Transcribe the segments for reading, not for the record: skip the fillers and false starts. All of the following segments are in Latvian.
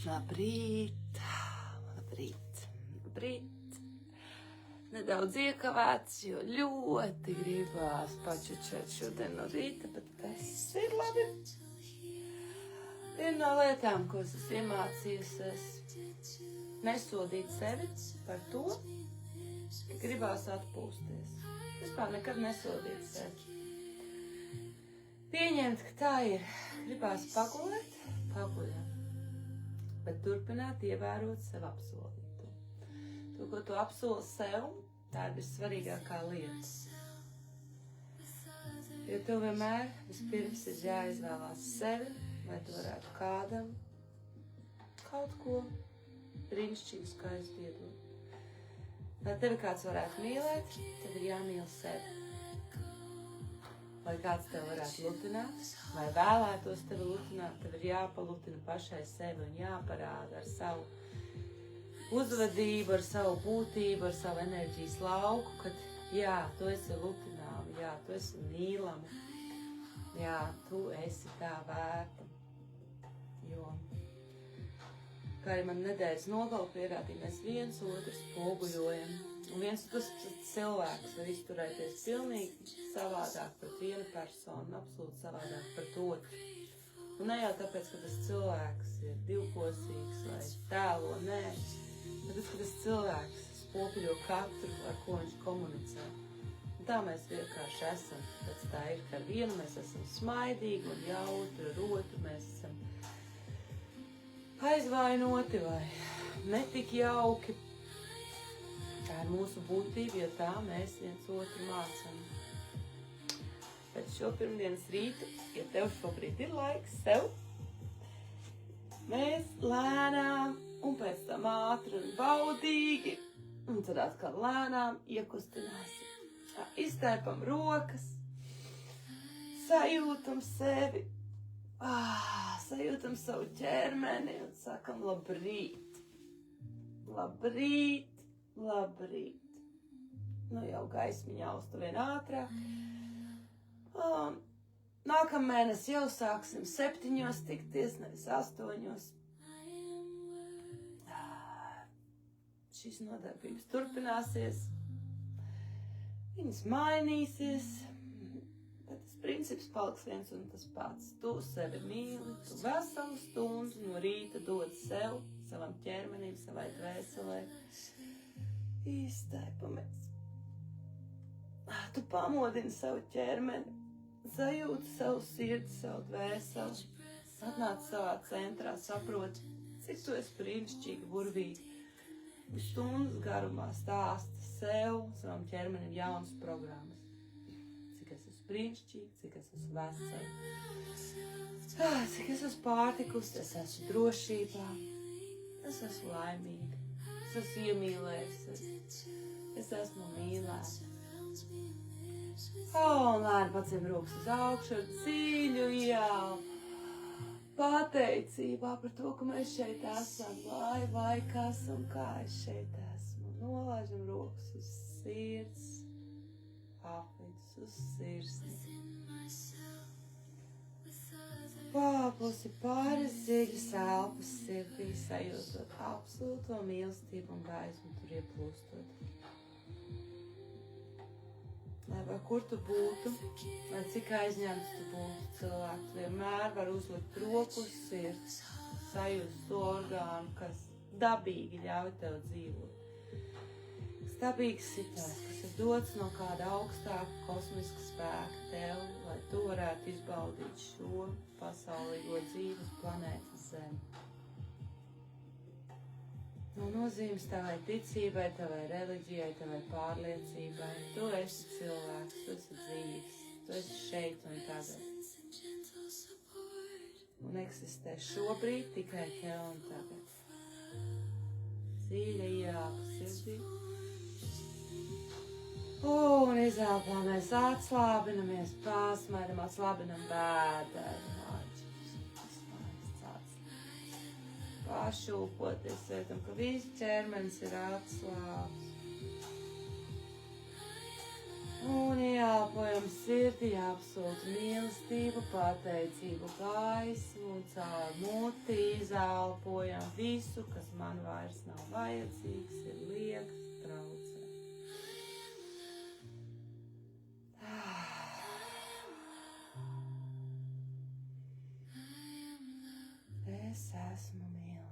Labrīt, labrīt, labrīt. Nedaudz iekavēts, jo ļoti gribās pačučēt šodien no rīta, bet tas ir labi. Viena no lietām, ko es esmu iemācījusies, nesodīt sevi par to, ka gribās atpūsties. Vispār nekad nesodīt sevi. Pieņemt, ka tā ir. Gribās pagulēt, paguļam. Bet turpināt ievērot sev apsolīto. To, ko tu apsoli sev, tā ir vissvarīgākā lieta. Jo tev vienmēr vispirms ir jāizvēlās sevi, lai tu varētu kādam kaut ko brīnišķīgu skaistu iedot. Lai tevi kāds varētu mīlēt, tad ir jāmīl sevi. Lai kāds tev varētu lutināt, vai vēlētos tevi lutināt, tev ir jāpalutina pašai sevi un jāparāda ar savu uzvedību, ar savu būtību, ar savu enerģijas lauku, kad jā, tu esi lutināma, jā, tu esi mīlama, jā, tu esi tā vērta. Jo, kā arī man nedēļas nogalva pierādīja, mēs viens otru spoguļojam. Un viens tas cilvēks var izturēties pilnīgi savādāk pret vienu personu, absolūti savādāk pret otru. Un ne jau tāpēc, ka tas cilvēks ir divkosīgs vai tēlo, nē, bet tas, ka tas cilvēks spoguļo katru, ar ko viņš komunicē. Un tā mēs vienkārši esam, pēc tā ir, ka ar vienu mēs esam smaidīgi un jautri, ar otru mēs esam aizvainoti vai netik jauki. Tā ir mūsu būtība, jo tā mēs viens otru mācam. Pēc šo pirmdienas rītu, ja tev šobrīd ir laiks sev, mēs lēnām un pēc tam ātri un baudīgi, un tad atkal lēnām iekustināsim. Tā, iztaipam rokas, sajūtam sevi, sajūtam savu ķermeni un sakam labrīt, labrīt. Labrīt. Nu jau gaismiņa austa vien ātrāk. Nākamēnes jau sāksim 7 tikties, nevis 8. Šīs nodarbības turpināsies. Viņas mainīsies. Bet tas princips paliks viens un tas pats. Tu sevi mīli, tu veselu stundu no rīta dod sev, savam ķermenim, savai dvēselē. Iztaipamies. Tu pamodini savu ķermeni, sajūti savu sirdi, savu dvēseli, atnāc savā centrā, saproti, cik tu esi brīnišķīgi, burvīgi. Stundas garumā stāsti sev, savam ķermenim jaunas programmas. Cik es esmu brīnišķīgi, cik es esmu vesela, cik es esmu pārtikusi, es esmu drošībā, es esmu laimīga. Es esmu iemīlējusies, es esmu mīlēta. Un lēni paciem rokas uz augšu ar dziļu ielpu. Pateicībā par to, ka mēs šeit esam, vai kas un kā es šeit esmu. Nolaižam rokas uz sirds, aplītus uz sirsni. Pāplusi pāris dziļas elpas sirdī, sajūtot absolūto mīlestību un gaismu tur ieplūstot. Lai vai kur tu būtu, vai cik aizņemts tu būtu cilvēku, vienmēr var uzlikt roku uz sirds, sajust to orgānu, kas dabīgi ļauj tev dzīvot. Dabīgs sitās, kas ir dots no kāda augstāka kosmiska spēka tev, lai tu varētu izbaudīt šo pasaulīgo dzīves planētas Zemi. No nozīmes tavai ticībai, tavai reliģijai, tavai pārliecībai. Tu esi cilvēks, tu esi dzīves, tu esi šeit un tagad. Un eksistē šobrīd tikai tev un tagad. Dziļa ielpa sirdī. Un izelpā mēs atslābinamies, pārsmaidam, atslābinam bēdēm. Pāršūpoties, vietam, ka viss ķermenis ir atslābs. Un Ieelpojam sirdī absolūtu mīlestību, pateicību, gaismu un caur muti izelpojam visu, kas man vairs nav vajadzīgs, ir liekas, traucē. Es esmu mīlestība.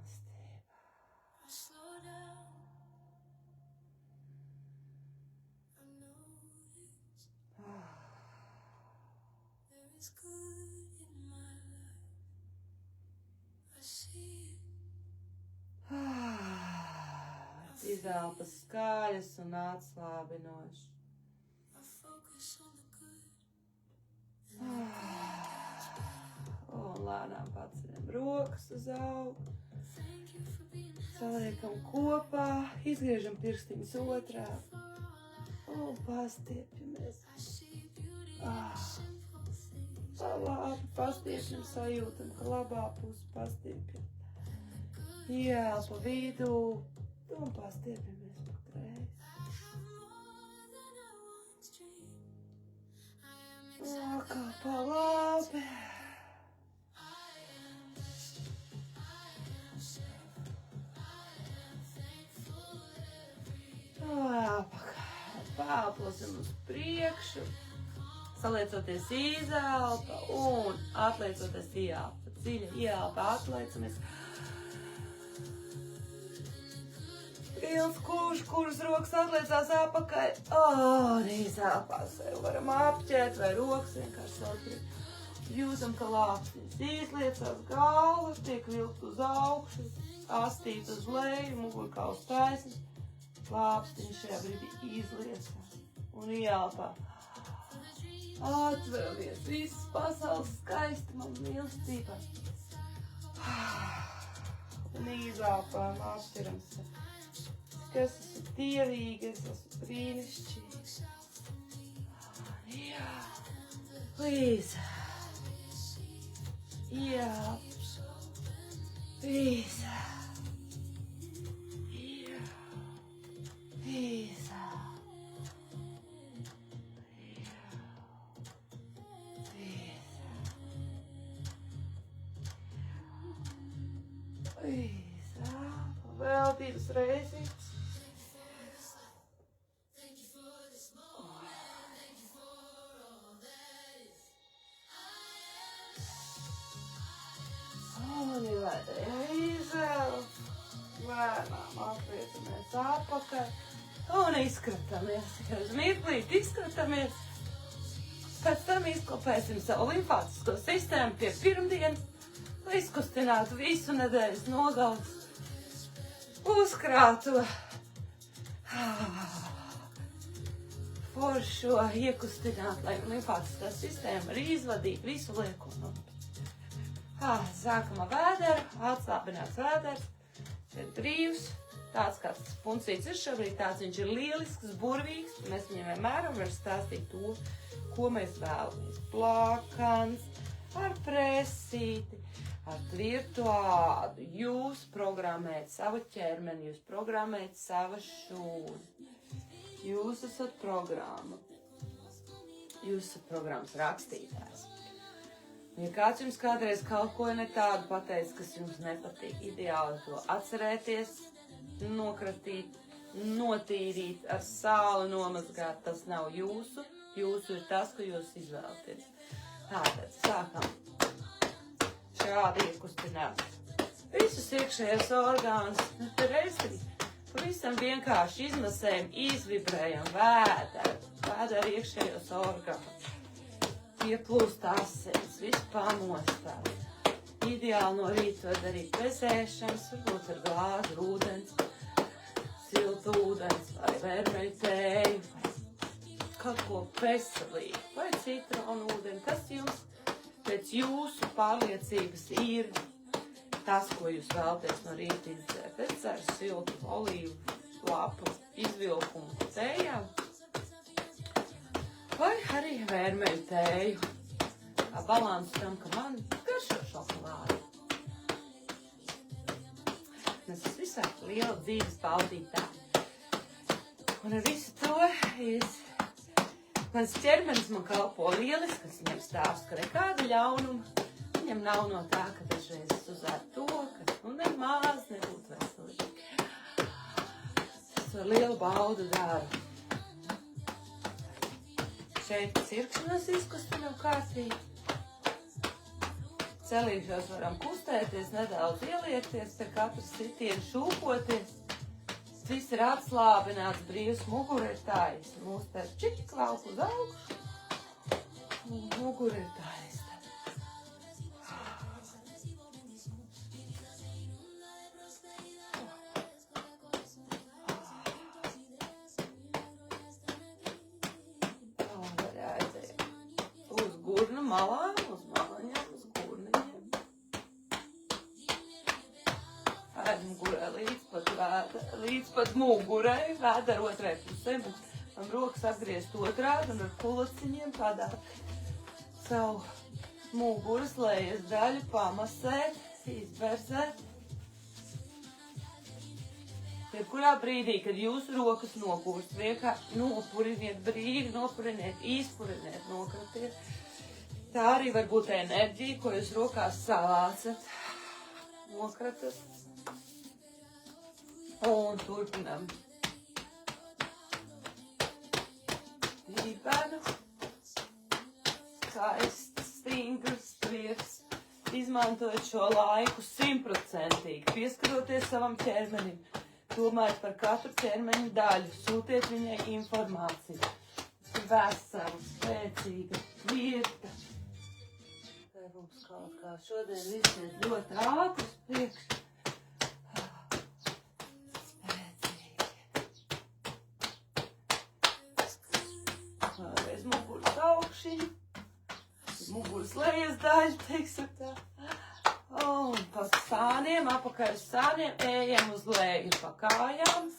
Izelpas skaļas un atslābinošas. Un lēnām paceļam rokas uz augšu. Saliekam kopā, izgriežam pirkstiņus otrā. Un pastiepjamies. Labi pastiepjam, sajūtam, ka labā puse pastiepjam. Ieelpa vidū un pastiepjamies patreiz. Kā pa labi. Pāposim uz priekšu, saliecoties izelpa un atliecoties ieelpa. Dziļa ieelpa, atliecamies. Pilns kurš, kuras rokas atliecās apakaļ. Un izelpā sev varam apķert vai rokas vienkārši sautīt. Jūtam, ka lāpstiņas izliecās, galva tiek vilkt uz augšu, astīt uz leju, mugurkauls taisns. Lāpstiņas šajā brīdī izliecās un ieelpā. Atveramies visas pasaules skaistumam un mīlestībā. Un izelpām apķeram sevi. Es esmu dievīga, es esmu brīnišķīga. Jā, līdz. Jā, līdz. Isa. Vēl divas reizes. Un izvēl. Lēnām atliekamies atpakaļ. Un izkratamies. Uz mirklīt izkratamies. Pēc tam izklopēsim savu limfātisko sistēmu pie pirmdienas, lai izkustinātu visu nedēļas nogalas. Uzkrāto foršo iekustināt, lai limfātiskā sistēma arī izvadītu visu lieko. Sākam ar vēderu, atslābināts vēders, ir brīvs. Tāds kāds puncīts ir šobrīd, tāds viņš ir lielisks, burvīgs. Mēs viņam vienmēr varam stāstīt to, ko mēs vēlamies. Plakans, ar presīti, ar tvirtu ādu. Jūs programmējat savu ķermeni, jūs programmējat savas šūnas. Jūs esat programma. Jūs esat programmas rakstītājs. Ja kāds jums kādreiz kaut ko ne tādu pateic, kas jums nepatīk, ideāli to atcerēties, nokratīt, notīrīt, ar sāli nomazgāt, tas nav jūsu. Jūsu ir tas, ko jūs izvēlaties. Tātad sākam šādi iekustināt visus iekšējos orgānus. Reizi pavisam vienkārši izmasējam, izvibrējam vēderu iekšējos orgānus. Ieplūst asins, viss pamostās. Ideāli no rīta var darīt bez ēšanas, varbūt ar glāzi ūdens, siltu ūdens vai vērmeļu tēju, vai kaut ko veselīgu, vai citronu ūdeni, kas jums pēc jūsu pārliecības ir tas, ko jūs vēlaties no rīta izdzert. Es ceru siltu olīvu lapu izvilkumu tējā, vai arī vērmeļu tēju. Kā balans tam, ka man garšo šokolādi. Es esmu visai liela dzīves baudītāja. Un ar visu to es Mans ķermenis man kalpo lieliski, kas viņam stāst, ka nekāda ļaunuma viņam nav no tā, ka dažreiz es uzēru to, ka nemaz nebūtu veselīgi. Es ar lielu baudu daru. Šeit cirkšanas izkustinam kārtīgi. Celīšos varam kustēties, nedaudz ieliekties, pie katras sitiena šūpoties. Viss ir atslābināts, brīvs, mugura ir taisa. Mūsu tā čik klaup uz augšu, un mugura ir taisa. Uz gurnu malām, uz malaņām, uz gurniņiem. Mugurē līdz pat mugurai, vēdera otrai pusē. Man rokas apgriezt otrādi un ar kulaciņiem padāt savu muguras lejas daļu, pamasēt, izberzēt. Jebkurā brīdī, kad jūsu rokas nogurst, vienkārši nopuriniet brīvi, nopuriniet, izpuriniet, nokratiet. Tā arī var būt enerģija, ko jūs rokās savācat, nokratat. Un turpinam. Dībenu. Skaists, stingrs, prieks. Izmantojot šo laiku 100%, pieskaroties savam ķermenim. Domājiet par katru ķermeņa daļu, sūtiet viņai informāciju. Vesela, spēcīga, virta. Tā mums kaut kā šodien viss ir ļoti ātrs priekš. Vēlreiz muguras augšiņu, muguras lejas daļa, teiksim tā. Un pa sāniem, apakaļ uz sāniem, ejam uz leju pa kājām.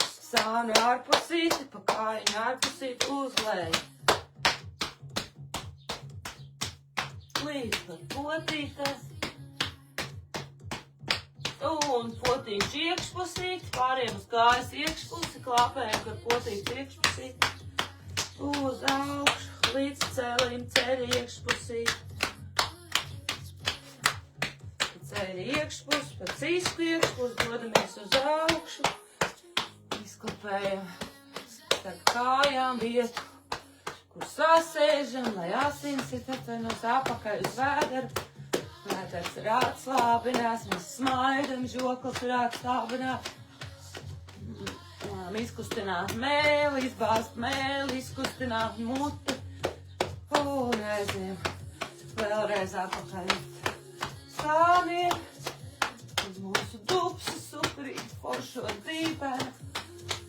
Sāni ārpusīti, pa kājiņu ārpusīti uz leju. Līdz pat potītes. Un potīņš iekšpusīti, pāriem uz kājas iekšpusi, klāpējam, kad potīts iekšpusīti. Uz augšu, līdz celim, ceļi iekšpusīti. Ceļi iekšpus, pa cisku iekšpus, dodamies uz augšu. Izklapējam starp kājām vietu, kur sasēžam, lai asins ir atvenos apakaļ uz vēderu. Vēders ir atslābinās, mēs smaidam, žoklis ir atslābinās. Izkustināt mēli, izbāzt mēli, izkustināt muti. Un aiziem vēlreiz apakaļ sāniem. Uz mūsu dupsu superīgi foršo dībenu.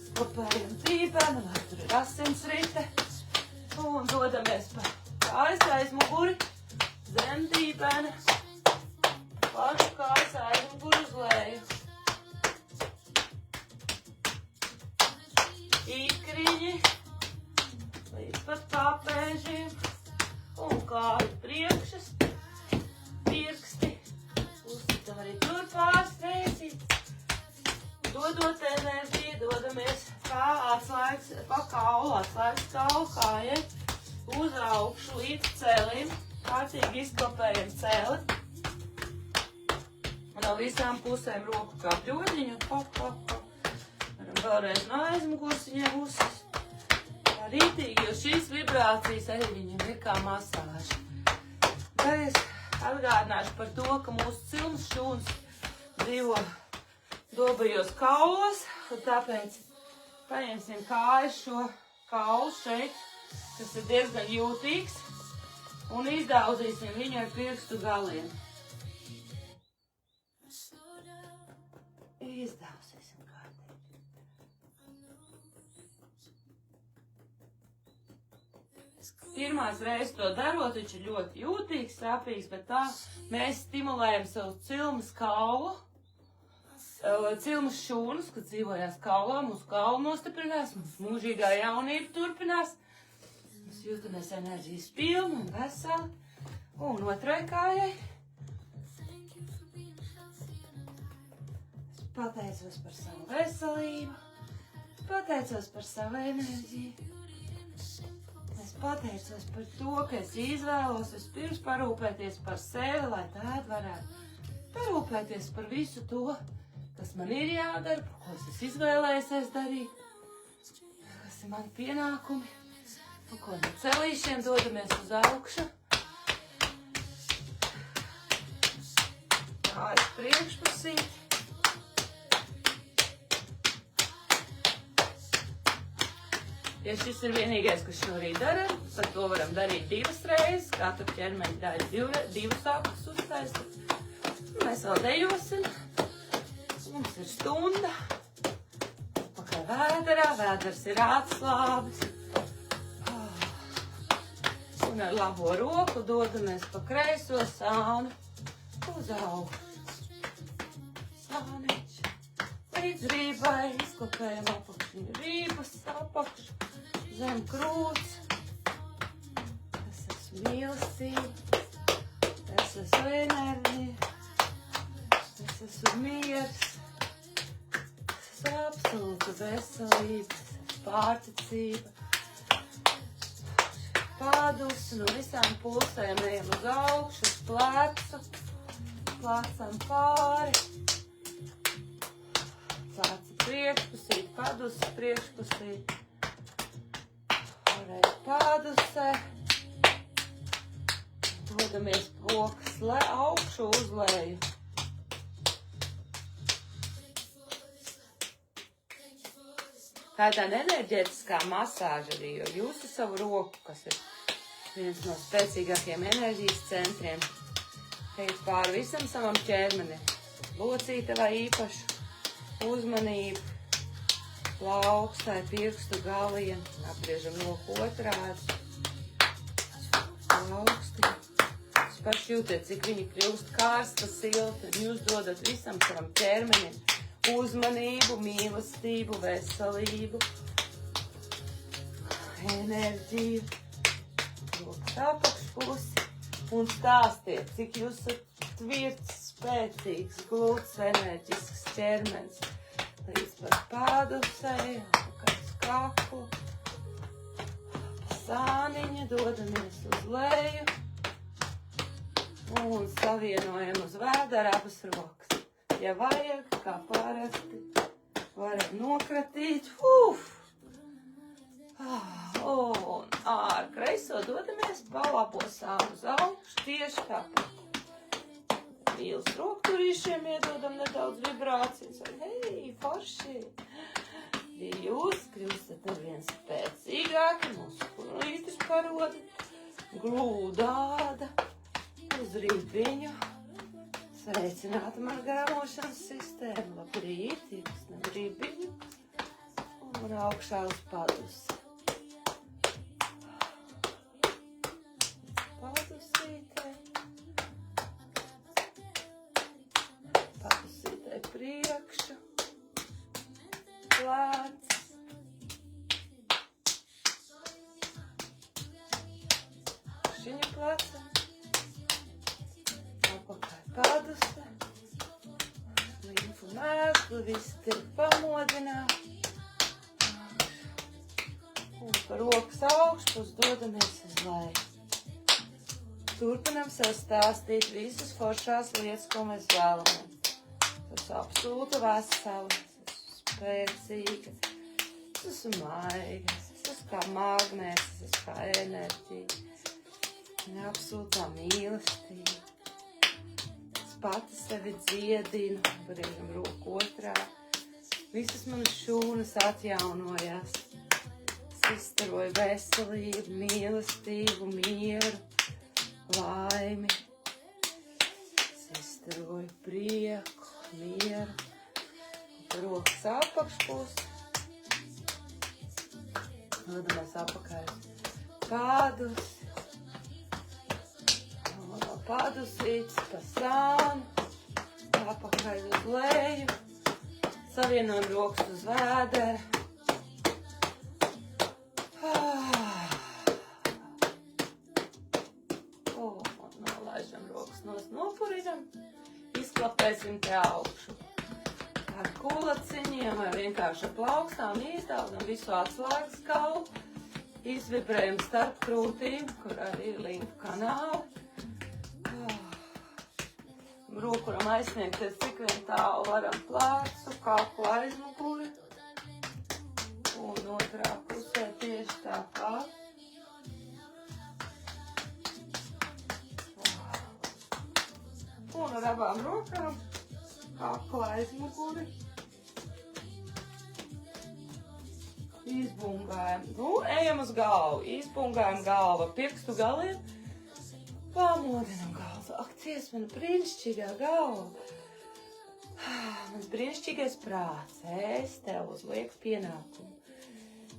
Skopējam dībenu, lai tur ir asinsrite. Un dodamies pa kājas aiz muguri, zem dībena. Pašu kājas aiz muguri uz leju. Ikriņi, līdz pat papēžiem, un kāju priekšas, pirksti, uzcitam arī tur pārstreicīt, dodot enerģiju, dodamies kā atslēgas, pa kaulu, atslēgas kaulu kājai, uz augšu līdz celim, kārtīgi izklapējam celi, no visām pusēm roku kā bļoņiņu, hop, hop, hop. Vēlreiz no aizmugurs viņiem uzsas. Tā rītīgi, jo šīs vibrācijas arī viņam ir kā masāži. Tad es atgādināšu par to, ka mūsu cilmes šūnas dzīvo dobajos kaulos, un tāpēc paņemsim kājas šo kaulu šeit, kas ir diezgan jūtīgs, un izdauzīsim viņu ar pirkstu galiem. Izdauzīsim kārtīgi. Pirmās reizes to darot, viņš ir ļoti jūtīgs, sāpīgs, bet tā mēs stimulējam savu cilmes kaulu, cilmes šūnas, kad dzīvojās kaulā, mūsu kaulu nostiprinās, mūsu mūžīgā jaunība turpinās. Mēs jūtamies enerģijas pilni un veseli. Un otrai kājai. Es pateicos par savu veselību, pateicos par savu enerģiju. Es pateicos par to, ka es izvēlos vispirms parūpēties par sevi, lai Tēti varētu parūpēties par visu to, kas man ir jādara, par ko es izvēlējusies darīt, kas ir mani pienākumi, un ko no celīšiem dodamies uz augšu. Kājas priekšpusīt. Ja šis ir vienīgais, kas šorīt dara, tad to varam darīt 2 reizes, katru ķermeņa daļu 2 sākus uztaisīt. Mēs vēl dejosim. Mums ir stunda. Pakaļ vēderā, vēders ir atslābis. Un ar labo roku dodamies pa kreiso sānu uz augšu. Sāniņš līdz rībai, izklapējam apakšņu rības apakšu. Zem krūts, es esmu mīlestība, es esmu enerģija, es esmu miers, es esmu absolūta veselība, es esmu pārticība. Pādus no visām pusēm ejam uz augšu, uz plecu, plecam pāri, pleca priekšpusīt, padus priekšpusīt. Pādusē, dodamies pokas augšu uz leju. Tā ir tāda enerģētiskā masāža arī, jo jūsu savu roku, kas ir viens no spēcīgākiem enerģijas centriem, teikt pāri visam savam ķermenim, locītavā vai īpašu uzmanību, plaukstai, pirkstu galiem, apgriežam roku otrādi, plauksti. Jūs paši jūtiet, cik viņi kļūst karsta, silta, un jūs dodat visam savam ķermenim uzmanību, mīlestību, veselību, enerģiju, rokas apakšpusi, un stāstiet, cik jūs esat tvirts, spēcīgs, glūts, enerģisks ķermenis. Līdz par pādusei, apakaļ kaklu, sāniņa, dodamies uz leju un savienojam uz vēdera abas rokas. Ja vajag, kā parasti, varam nokratīt, un ar kreiso dodamies pa labo sānu uz augšu, tieši tāpat. Mīlas rokturīšiem iedodam nedaudz vibrācijas. Hei, forši! Ja jūs kļūstat ar vien spēcīgāki, muskulītis parodi, glūdāda, uz ribiņu, sveicināta man gramošanas sistēma, labrīt, iekasnam ribiņu, un augšā uz padusi. Padusītē. Padusītē priekšu. Plāts. Šiņa plāca. Apakaļ paduse. Līmfu mēslu, viss ir pamodināti. Un par rokas augšpus dodamies uz leju. Turpinam sev stāstīt visas foršās lietas, ko mēs vēlamies. Es esmu absolūta vesela, es esmu spēcīga, es esmu maiga, es esmu kā magnēts, es esmu kā enerģija. Absolūtā mīlestība. Es pati sevi dziedinu, brīžam roku otrā. Visas manas šūnas atjaunojās. Es izstaroju veselību, mīlestību, mieru, laimi. Es izstaroju prieku, mieru. Rokas apakšpusi. Dodamies apakaļ pādusi. No pādusītes pa sānu. Apakaļ uz leju. Savienojam rokas uz vēdera. Nolaižam rokas nopurinam. Izklapēsim te augšu. Ar kulaciņiem vai vienkārši ar plaukstām izdaudzam visu atslēgas kaulu. Izvibrējam starp krūtīm, kur arī ir limfu kanāli. Rokuram aizsniegties cik vien tālu varam plecu, kaklu aizmuguri. Un otrā pusē tieši tāpat. Un ar abām rokām kaklu aizmuguri. Izbungājam. Ejam uz galvu. Izbungājam galvu pirkstu galiem. Pamodinam galvu. Ak, cies, mana brīnišķīgā galva. Mans brīnišķīgais prāts. Es tev uzlieku pienākumu.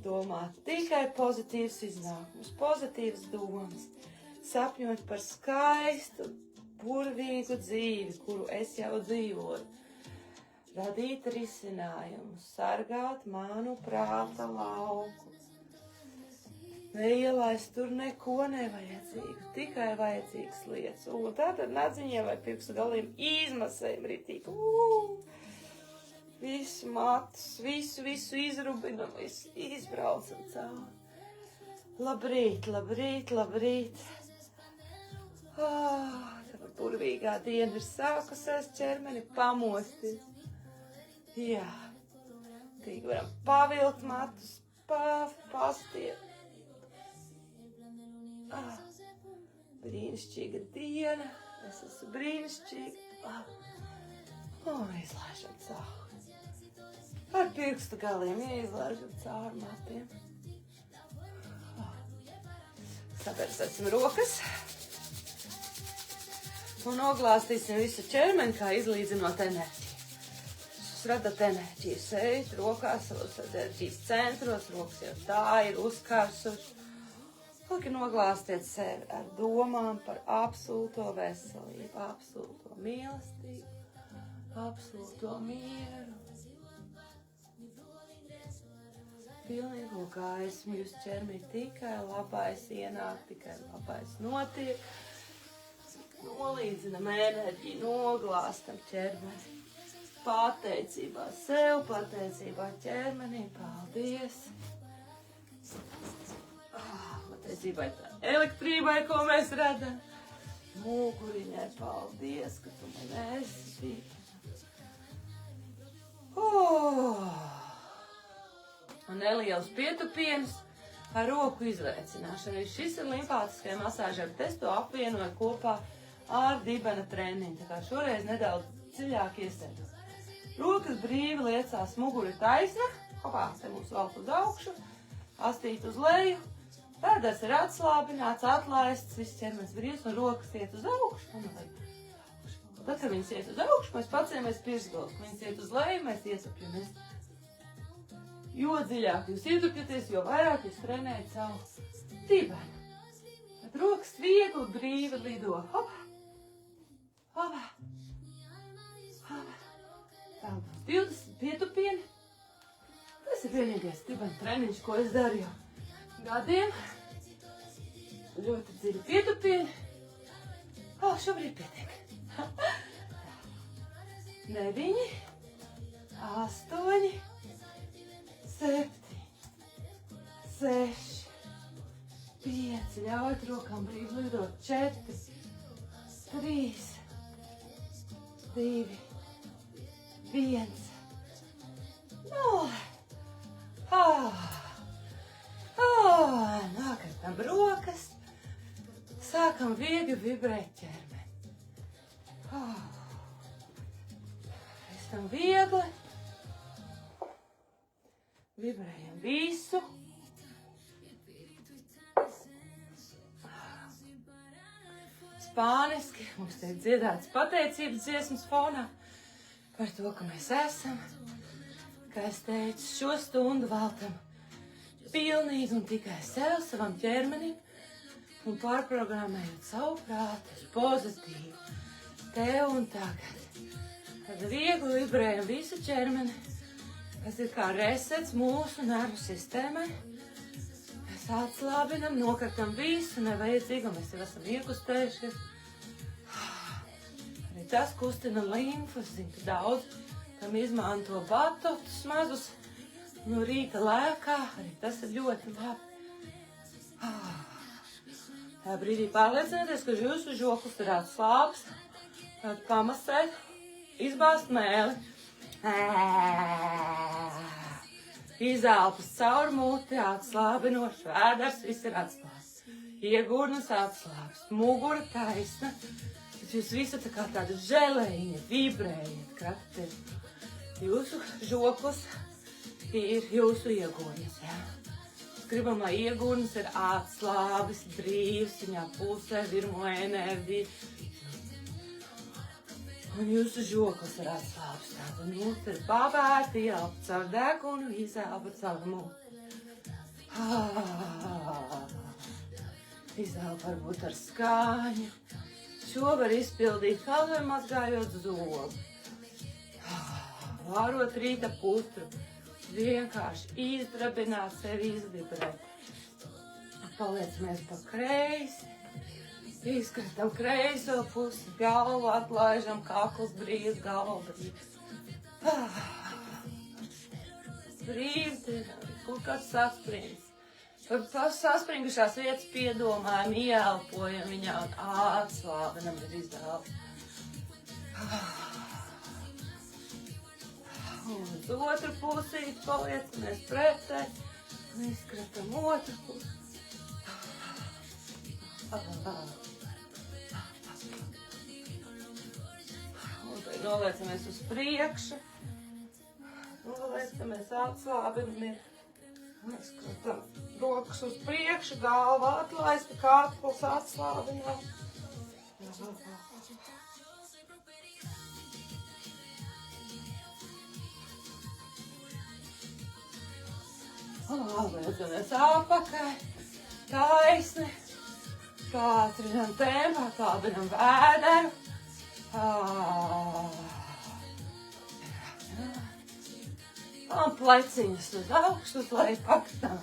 Domāt tikai pozitīvs iznākums, pozitīvas domas. Sapņot par skaistu, burvīgu dzīvi, kuru es jau dzīvoju. Radīt risinājumu, sargāt manu prāta lauku. Neielaist tur neko nevajadzīgu, tikai vajadzīgas lietas. Un tātad nadziņiem vai pirkstu galiem izmasējam ritīgi. Visu matus, visu izrubinam, visu izbraucam cauri. Labrīt, labrīt, labrīt. Tāpēc burvīgā diena ir sākusies, ķermeni pamosties. Jā, tīgi varam pavilkt matus, pastiet. Brīnišķīga diena, es esmu brīnišķīga. Izlaižam cauri. Ar pirkstu galiem izlaižam cauri matiem. Saversēsim rokas. Un noglāstīsim visu ķermeni, kā izlīdzinot enerģiju. Radat enerģiju sejt, rokās, savos enerģijas centros, rokas jau tā ir uzkārsuši. Lūk, noglāstiet sevi ar domām par absolūto veselību, absolūto mīlestību, absolūto mieru. Pilnīgo gaismu jūs ķermī tikai labais ienāk, tikai labais notiek. Nolīdzinam enerģiju, noglāstam ķermeni. Pateicībā sev, pateicībā ķermenim, paldies. Pateicībai tā elektrībai, ko mēs redzam. Muguriņai, paldies, ka tu man esi. Un neliels pietupiens ar roku izveicināšanu. Šis ir limfātiskajai masāžai, bet es to apvienoju kopā ar dibena treniņu. Tā kā šoreiz nedaudz dziļāk iesēdus. Rokas brīvi liecās, muguri taisna, hopā, te mums valk uz augšu, astīt uz leju, pēders ir atslābināts, atlaists, viss ķermenis brīvs un rokas iet uz augšu. Tad, kad viņas iet uz augšu, mēs pacēmies pirsgalvas, kad viņas iet uz leju, mēs ietupjamies. Jo dziļāk jūs ietupjaties, jo vairāk jūs trenējat savu dibenu. Tad rokas viegli, brīvi lido, hopā, hopā, hopā. 20 pietupieni. Tas ir vienīgais dibena treniņš, ko es daru jau gadiem. Ļoti dziļi pietupieni. Šobrīd pietiek. 9, 8, 7, 6, 5. Ļaujiet rokām brīvi lidot. 4, 3, 2, 1. Nākam rokas. Sākam viegli vibrēt ķermeni. Esam viegli. Vibrējam visu. Spāniski mums tiek dziedāts pateicības dziesmas fonā. Par to, ka mēs esam, kā es teicu, šo stundu veltam pilnīgi un tikai sev, savam ķermenim un pārprogrammējot savu prātu pozitīvi, tev un tagad. Tad viegli vibrējam visu ķermeni, kas ir kā resets mūsu nervu sistēmai. Mēs atslābinam, nokartam visu nevajadzīgu, mēs jau esam iekustējušies. Tas kustina limfu, es zinu, ka daudz tam izmanto batotus mazus no rīta lēkā, arī tas ir ļoti labi. Tā brīdī pārliecinieties, ka jūsu žoklis ir atslābs. Tad pamasēt, izbāzt mēli. Izelpas caur muti, atslābinoši, vēders, viss ir atslābs. Iegurnas atslābs, mugura taisna. Bet jūs visi tā kā tāda želejiņa, vibrējat, kad jūsu žoklis ir jūsu iegurnas, jā. Gribam, lai iegurnas ir atslābis, brīvs, viņā pulsē, virmo enerģiju. Un jūsu žoklis ir atslābis, tāda muti ir pavērta, ielpa caur degunu, izelpa caur muti. Izelpa varbūt ar skaņu. Šo var izpildīt kaut vai mazgājot zobu. Vārot rīta putru. Vienkārši izdrabināt sevi, izvibrēt. Paliecamies pa kreisi. Izkratam kreiso pusi, galvu atlaižam, kakls brīvs, galva brīvs. Brīvs, kaut kāds sasprinds. Par saspringušās vietas piedomājam, ieelpojam viņā un atslābinam ir izdāli. Un uz otru pusīt paliecamies pretē un izkratam otru pusi. Un tad noliecamies uz priekšu. Noliecamies, atslābinamies. Izkratam rokas uz priekšu, galva atlaista, kakls atslābināt. Noliecamies apakaļ, taisni. Pātrinam tempā, kābinam vēderu. Un pleciņas uz augšu, uz leju pakstām.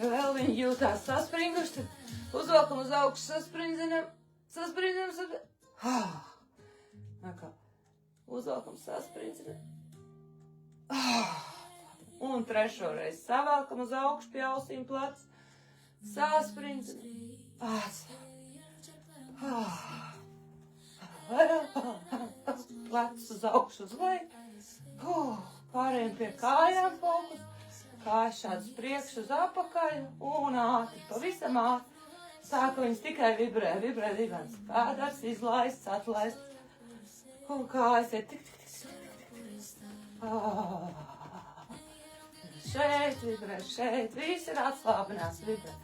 Ja vēl viņi jūtās saspringuši, tad uzvelkam uz augšu, sasprinzinam. Uzvelkam, sasprinzinam. Un trešo reizi savelkam uz augšu pie ausīm plec. Sasprinzinam. Plec uz augšu uz leju. Pārējiem pie kājām fokus. Kājas šādas priekš uz apakaļ un ātri, pavisam ātri. Sāka viņas tikai vibrē divans. Pēdars izlaists, atlaists. Un kājas ir tik. Šeit vibrē, šeit. Viss ir atslābinās, vibrē.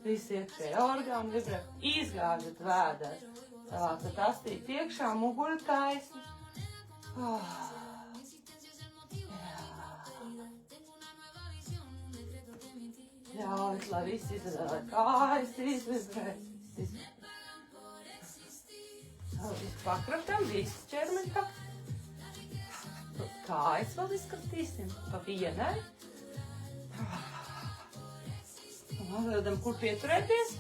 Visi iekšēji orgāni vibrē. Izgāžat vēderu. Tad astīt iekšā, mugura taisni. Ļaujiet, lai viss izdarā, kājas izvibrē. Viss pakratam, viss ķermeni pakratam. Kājas vēl izskatīsim pa vienai. Atvedam, kur pieturēties.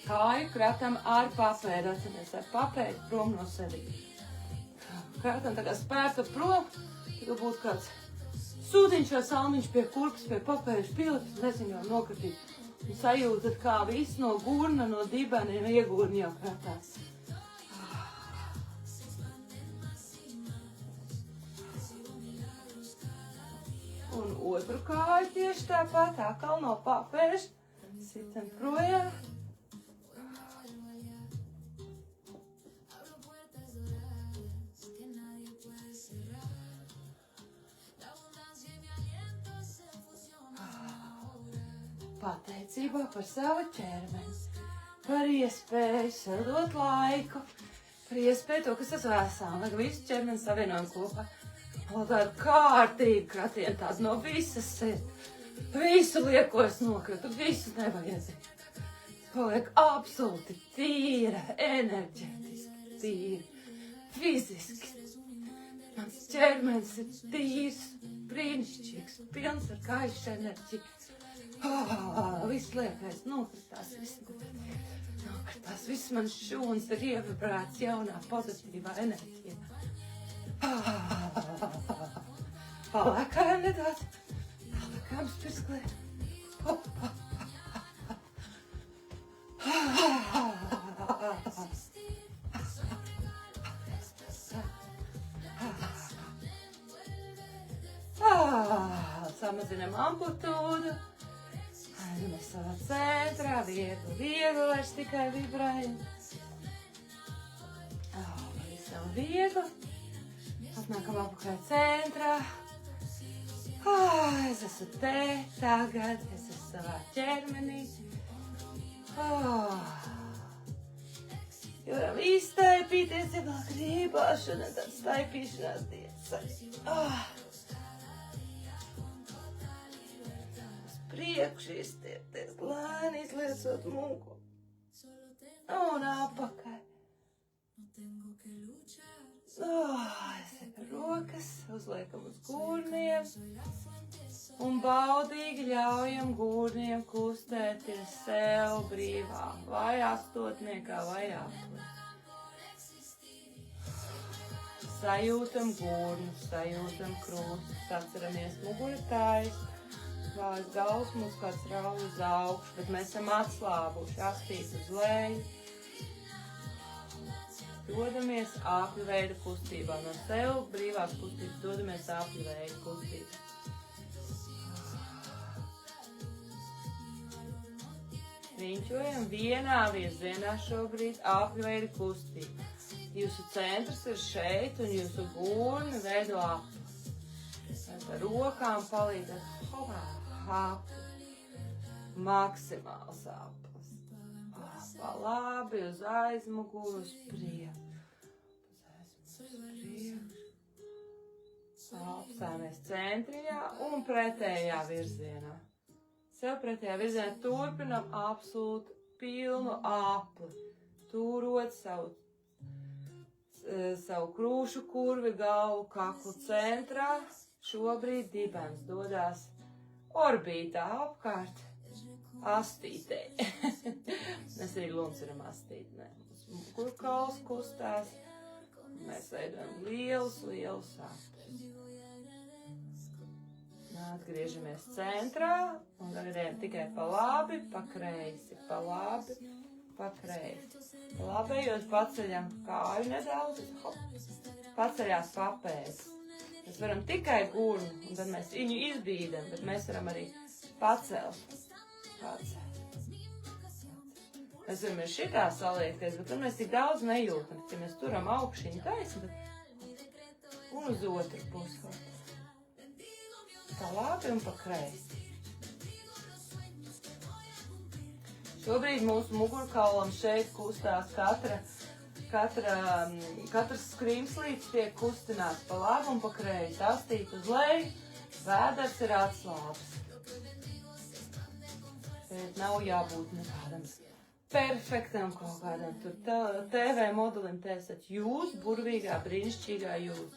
Kāju kratam ar papēdu. Atceries ar papēdu prom no sevi. Kratam tagad spērta prom. Tagad būtu kāds sūdiņš vai salmiņš pie kurpes, pie papēžu pilips. Nezinu, jau nokratīt. Un sajūtat, kā viss no gurna, no dibeniem iegurni jau kratās. Un otru kāju tieši tāpat, atkal no papēža. Sitam projām. Pateicībā par savu ķermeni, par iespēju sadot laiku, par iespēju to, kas tas vēsām, lai visu ķermeni savienojam kopā. Lai tādu kārtīgu kratienu, tādu no visas sirds. Visu liekos nokratu, visu nevajadzīgi. Paliek absolūti tīra, enerģētiski tīra, fiziski. Mans ķermenis ir tīrs, brīnišķīgs, pilns ar kaišu enerģiju. Viss liekais nokritās, viss mans šūns ir ievibrēts jaunā pozitīvā enerģijā. Palēkājam nedaudz. Palēkājam spirsklē. Samazinam amplitūdu. Mēs savā centrā, viegli vairs tikai vibrējam. Pavisam viegli. Atnākam apakaļ centrā. Es esmu te tagad, es esmu savā ķermenī. Varam iztaipīties, ja vēl gribāšana, tad staipīšanās diesa. Priekšu izstiepties, lēni izliecot mugu. Un apakaļ. Rokas uzliekam uz gurniem. Un baudīgi ļaujam gurniem kustēties sev brīvā. Vai astotniekā, vai apli. Sajūtam gurnus, sajūtam krūstus. Atceramies muguri taisni. Vājas galvas mums kāds rauj uz augšu, bet mēs esam atslābuši, astīt uz leju. Dodamies āpju veida kustībā. No sev brīvās kustības dodamies āpju veida kustībā. Riņķojam vienā virzienā šobrīd āpju veida kustību. Jūsu centrs ir šeit un jūsu gurni veido apli. Ar rokām palīdzat apli. Maksimāls aplis. Pa labi, uz aizmuguru, uz priekšu. Apstājamies centrijā un pretējā virzienā. Sev pretējā virzienā turpinam absolūti pilnu apli. Turot savu krūšu kurvi, galvu, kaklu centrā. Šobrīd dibens dodās orbītā apkārt astītē. Mēs arī lunceram astītnē. Kurkauls kustās. Mēs veidojam lielus sapņus. Atgriežamies centrā un tagad ejam tikai pa labi, pa kreisi, pa labi, pa kreisi. Pa labējos paceļam kāju nedaudz, paceļās papēs. Mēs varam tikai gurnu, un tad mēs viņu izbīdam, bet mēs varam arī pacelt. Mēs varam ir šitā saliekties, bet tad mēs tik daudz nejūtam. Ja mēs turam augšiņu taisni, un uz otru pusi. Pa labi un pa kreisi. Šobrīd mūsu mugurkaulam šeit kustās katrs skrīmslīds tiek kustināts pa labi un pa kreisi. Astīt uz leju, vēders ir atslābs. Nav jābūt nekādam perfektam kaut kādam tur TV modelim, te esat jūs, burvīgā, brīnišķīgā jūs.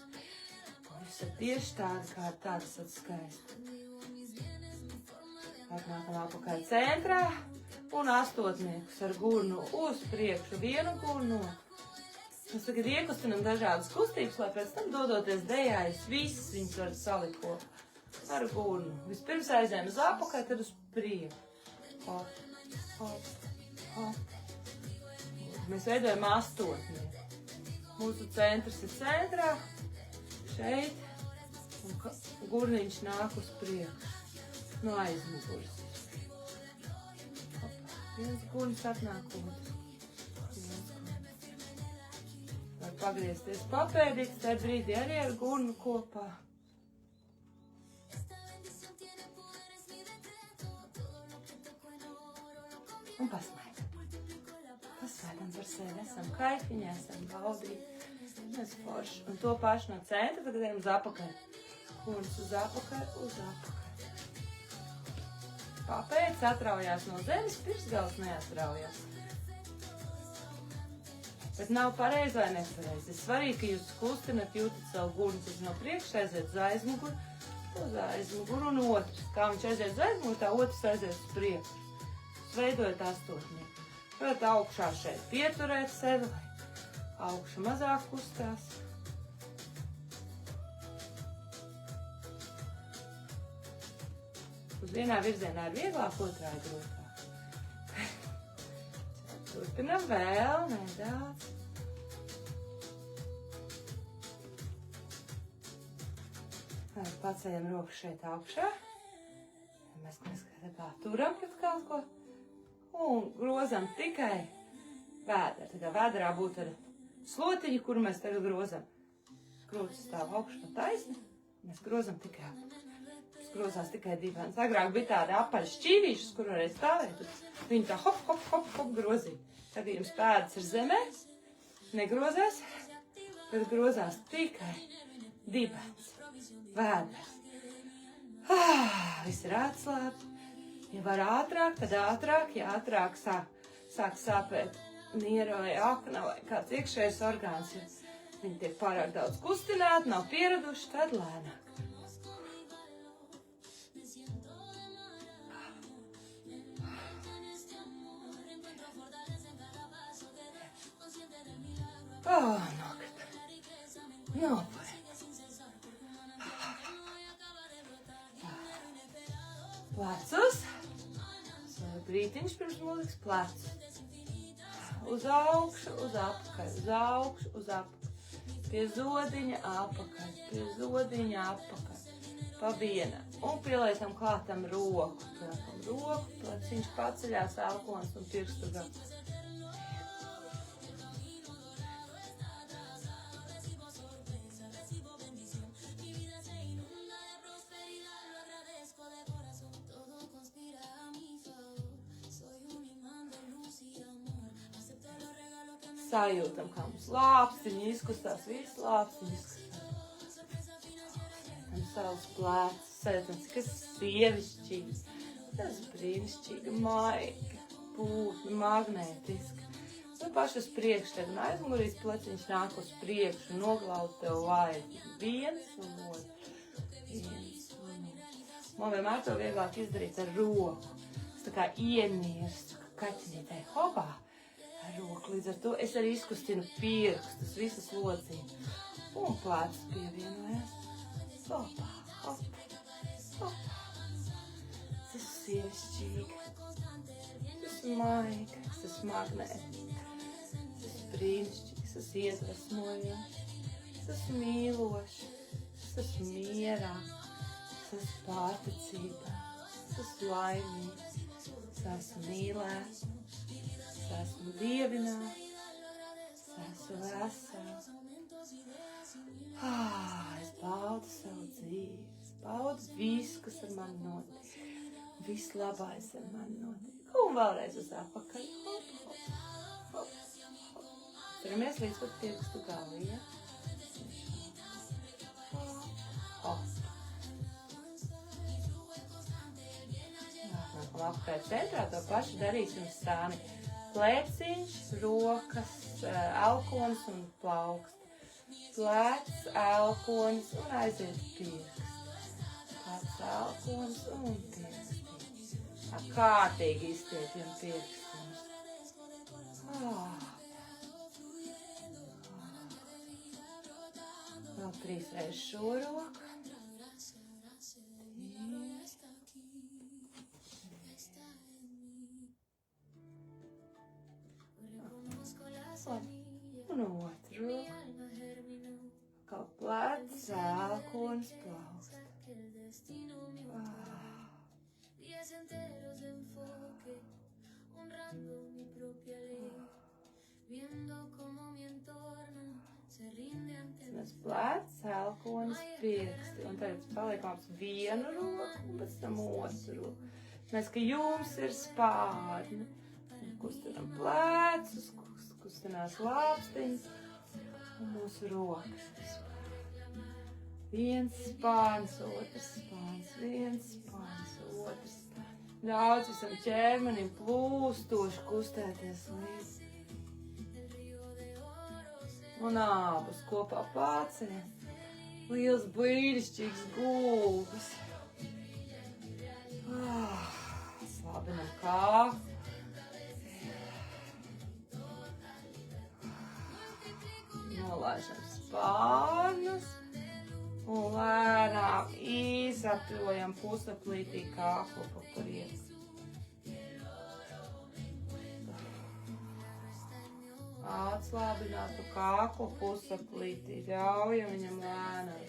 Jūs esat tieši tādi, kā tādi esat skaisti. Atnākam apakaļ centrā un astotniekus ar gurnu uz priekšu, vienu gurnu. Mēs tagad iekustinam dažādas kustības, lai pēc tam dodoties dejā, jūs visas viņas varat salikt kopā ar gurnu. Vispirms aizējam uz apakaļ, tad uz priekšu. Hop, hop, hop. Mēs veidojam astotnieku. Mūsu centrs ir centrā, šeit, un gurniņš nāk uz priekšu, no aizmuguras. Viens gurnis atnāk otrs. Var pagriezties papēdīgs, tad brīdī arī ar gurnu kopā. Un pasmaidam. Pasmaidam par sevi. Esam kaifiņā, esam baudīgi. Mēs forši. Un to pašu no centra tagad ejam uz apakaļ. Gurnis uz apakaļ, uz apakaļ. Papēdis atraujās no zemes, pirksgals neatraujās. Bet nav pareizi vai nepareizi. Ir svarīgi, ka jūs kustinat, jūtat savu gurnu. Tas no priekšas aiziet uz aizmuguru un otrs. Kā viņš aiziet uz aizmuguru, tā otrs aiziet uz priekšu. Veidojot astotnieku. Varat augšā šeit pieturēt sevi, lai augša mazāk kustās. Uz vienā virzienā ir vieglāk, otrā ir grūtāk. Turpinam vēl nedaudz. Paceļam roku šeit augšā. Mēs tā turam pret kaut ko. Un grozam tikai vēdru. Tā kā vēdrā būtu ar slotiņu, kuru mēs tagad grozam. Krūtis stāv augšā un taisni. Mēs grozam tikai. Tas grozās tikai dibens. Agrāk bija tādi apaļi šķīvīšas, kur varēja stāvēt. Viņi tā hop, hop, hop, hop grozīt. Tagad jums pēdas ir zemē, negrozās. Tad grozās tikai dibens. Vēders. Viss ir atslābts. Ja var ātrāk, tad ātrāk. Ja ātrāk sāk sāpēt niera vai akna vai kāds iekšējais orgāns, ja viņi tiek pārāk daudz kustināti, nav pieraduši, tad lēnāk. Nokrita. Nopuri. Plecus. Brītiņš pirms mūzikas plecus. Uz augšu, uz apakaļ, uz augšu, uz apakaļ. Pie zodiņa apakaļ, pie zodiņa apakaļ. Pa viena. Un pieliekam klātam roku. Pleciņš paceļās elkons un pirkstu galu. Sajūtam, kā mums lāpstiņi izkustās, viss lāpstiņi izkustās. Un savus plecus, sajūtam, kas sievišķīgs, tas brīnišķīga, maiga, pūtni, magnētiska. Un paši uz priekšu, tad un aizmugurīs pleciņš nāk uz priekšu, noglaud tev vajag. Viens un otrs. Man vienmēr to vieglāk izdarīt ar roku. Es tā kā ienirstu, ka kaķinītei hopā. Roku. Līdz ar to es arī izkustinu pirkstus, visas lociņas. Un plecus pievienojas. Hopā, hopā, hopā. Tas ir sievišķīgi. Tas ir maiga, tas ir magnētiski. Tas ir brīnišķīgs, tas ir iedvesmojošs. Tas ir mīlošs, tas ir mierā. Tas ir pārticībā, tas ir laimīgs. Tas ir mīlēts. Es esmu dievināts, es esmu vesels. Es baudu savu dzīvi, es baudu visu, kas ar mani notiek. Viss labais ar mani notiek. Un vēlreiz uz apakaļ. Hop, hop, hop, hop. Turamies līdz pat pirkstu galu, ja? Hop. Nākam apakaļ centrā, to pašu darīsim stāni. Pleciņš, rokas, elkonis un plauksti. Plecs, elkonis un aiziet pirksti. Plecs, elkonis un pirksti. Kārtīgi izstiepjam pirkstiņus. Vēl 3 reizes šo roku. Un otru. Kā plecs, elkonis, plauksti. Mēs plecs, elkonis, pirksti. Un tagad paliekam vienu roku un pēc tam otru roku. Mēs, ka jums ir spārni. Kustinām plecus, kustinās lāpstiņas un mūsu rokas. Viens spārns, otrs spārns, viens spārns, otrs spārns. Ļauj visam ķermenim plūstoši kustēties līdzi. Un abus kopā pāciet. Liels brīnišķīgs gulbis. Slābinam kāpu. Nolaižam spārnus un lēnām īsā Atļojam pusaplītī kāklu pa priekšu. Atslābinātu kāklu pusaplītī, ļaujam viņam lēnām.